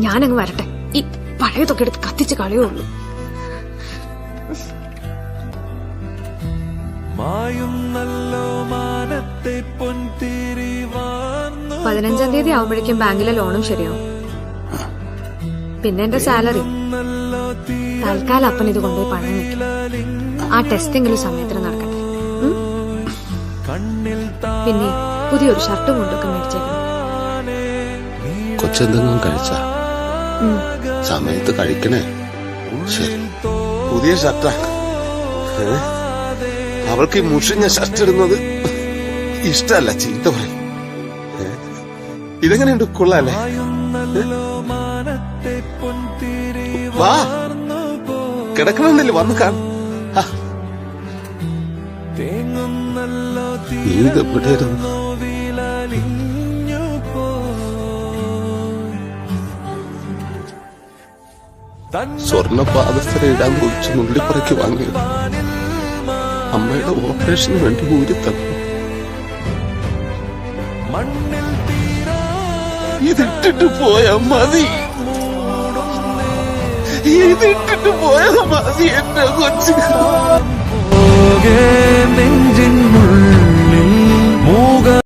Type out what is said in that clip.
ഞാനങ്ങ് വരട്ടെ. ഈ പഴയതൊക്കെ എടുത്ത് കത്തിച്ച് കളയുള്ളൂ. 15-ാം തീയതി ആവുമ്പോഴേക്കും ബാങ്കിലെ ലോണും ശരിയാവും. പിന്നെ എന്റെ സാലറി. തൽക്കാലം അപ്പൻ ഇത് കൊണ്ടുപോയി പണം വെക്കും. ആ ടെസ്റ്റെങ്കിലും സമയത്തിന് നടക്കട്ടെ. പിന്നെ പുതിയൊരു ഷർട്ടും കൊണ്ടൊക്കെ മേടിച്ചേക്കണം. കൊച്ചെന്തെങ്കിലും കഴിച്ച സമയത്ത് കഴിക്കണേ. ശരി, പുതിയ ഷർട്ടാ. അവൾക്ക് ഈ മുഷിഞ്ഞ ഷർട്ട് ഇടുന്നത് ഇഷ്ടല്ല, ചീത്ത പറയും. ഇതെങ്ങനെയുണ്ട്, കൊള്ളാല്ലേ? വാ, കിടക്കണമെന്നില്ല, വന്ന് കാണും. നീ ഇതെവിടെയായിരുന്നു? സ്വർണ്ണ പാദസ്ഥര ഇടാൻ കുറിച്ച് നുള്ളിപ്പറക്കി വാങ്ങിയത് അമ്മയുടെ ഓപ്പറേഷന് വേണ്ടി ഊരി തന്നു. ഇതിട്ടിട്ട് പോയാ മതി, ഇതിട്ടിട്ട് പോയാ മതി എന്റെ കൊച്ചു.